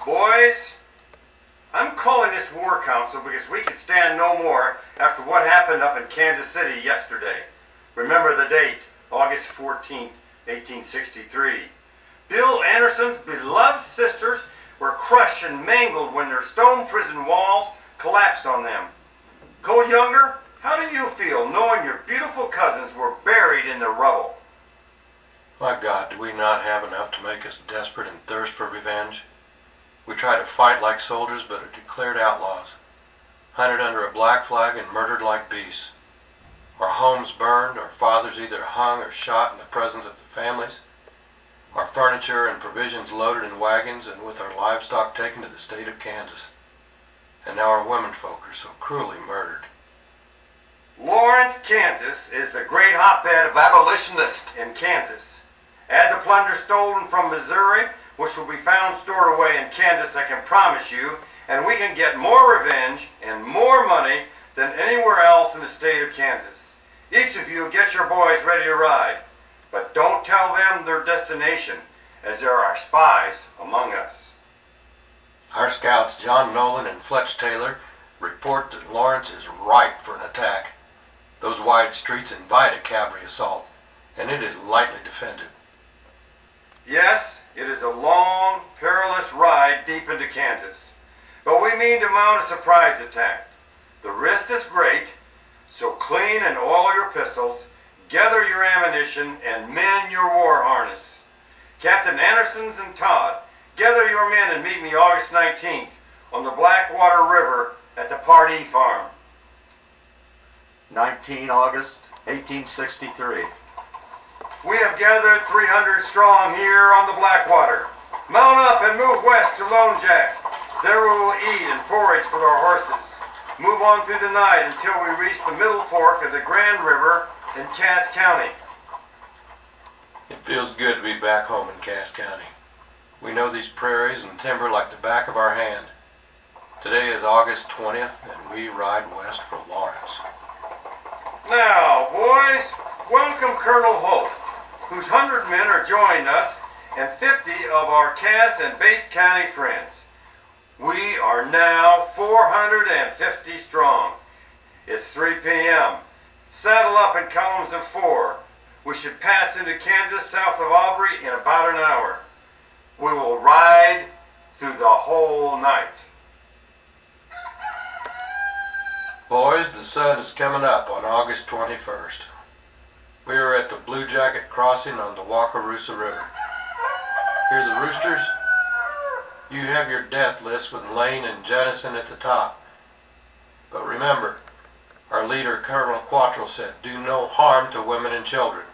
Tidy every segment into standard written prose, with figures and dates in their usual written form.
Boys, I'm calling this war council because we can stand no more after what happened up in Kansas City yesterday. Remember the date, August 14th, 1863. Bill Anderson's beloved sisters were crushed and mangled when their stone prison walls collapsed on them. Cole Younger, how do you feel knowing your beautiful cousins were buried in the rubble? My God, do we not have enough to make us desperate and thirst for revenge? We try to fight like soldiers, but are declared outlaws, hunted under a black flag and murdered like beasts. Our homes burned, our fathers either hung or shot in the presence of the families, our furniture and provisions loaded in wagons, and with our livestock taken to the state of Kansas. And now our womenfolk are so cruelly murdered. Lawrence, Kansas is the great hotbed of abolitionists in Kansas. Add the plunder stolen from Missouri, which will be found stored away in Kansas, I can promise you, and we can get more revenge and more money than anywhere else in the state of Kansas. Each of you get your boys ready to ride, but don't tell them their destination, as there are spies among us. Our scouts, John Nolan and Fletch Taylor, report that Lawrence is ripe for an attack. Those wide streets invite a cavalry assault, and it is lightly defended. Yes, it is a long, perilous ride deep into Kansas, but we mean to mount a surprise attack. The risk is great, so clean and oil your pistols, gather your ammunition, and mend your war harness. Captain Anderson's and Todd, gather your men and meet me August 19th on the Blackwater River at the Pardee Farm. 19 August 1863. We have gathered 300 strong here on the Blackwater. Mount up and move west to Lone Jack. There we will eat and forage for our horses. Move on through the night until we reach the middle fork of the Grand River in Cass County. It feels good to be back home in Cass County. We know these prairies and timber like the back of our hand. Today is August 20th, and we ride west for Lawrence. Now, boys, welcome Colonel Hope, whose 100 men are joining us, and 50 of our Cass and Bates County friends. We are now 450 strong. It's 3 p.m. Saddle up in columns of 4. We should pass into Kansas south of Aubrey in about an hour. We will ride through the whole night. Boys, the sun is coming up on August 21st. We are at the Blue Jacket Crossing on the Wakarusa River. Hear the roosters? You have your death list with Lane and Jennison at the top. But remember, our leader, Colonel Quantrill, said, do no harm to women and children.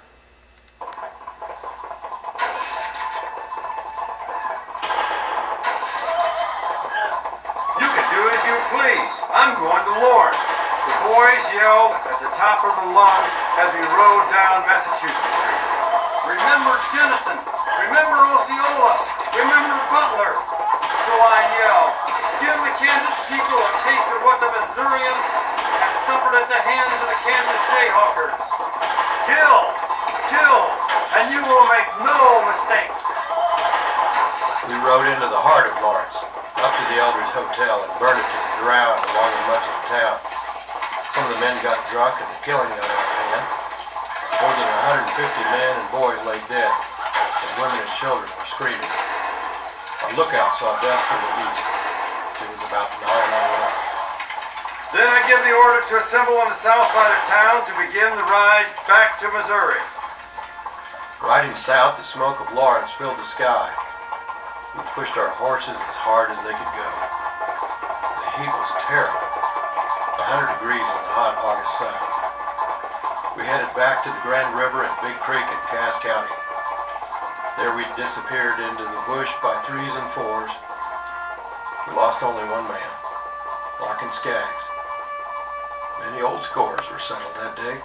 You can do as you please. I'm going to Lawrence. The boys yelled at the top of the lungs as we rode down Massachusetts Street. Remember Jennison. Remember Osceola. Remember Butler. So I yelled, give the Kansas people a taste of what the Missourians have suffered at the hands of the Kansas Jayhawkers. Kill, kill, and you will make no mistake. We rode into the heart of Lawrence, up to the Eldridge Hotel, and burned it to the ground along with much of the town. Some of the men got drunk and the killing got out of hand. More than 150 men and boys lay dead, and women and children were screaming. Our lookout saw death from the east. It was about 9 a.m. Then I give the order to assemble on the south side of town to begin the ride back to Missouri. Riding south, the smoke of Lawrence filled the sky. We pushed our horses as hard as they could go. The heat was terrible, 100 degrees in the hot August sun. We headed back to the Grand River and Big Creek in Cass County. There we disappeared into the bush by 3s and 4s. We lost only one man, Larkin Skaggs. Many old scores were settled that day.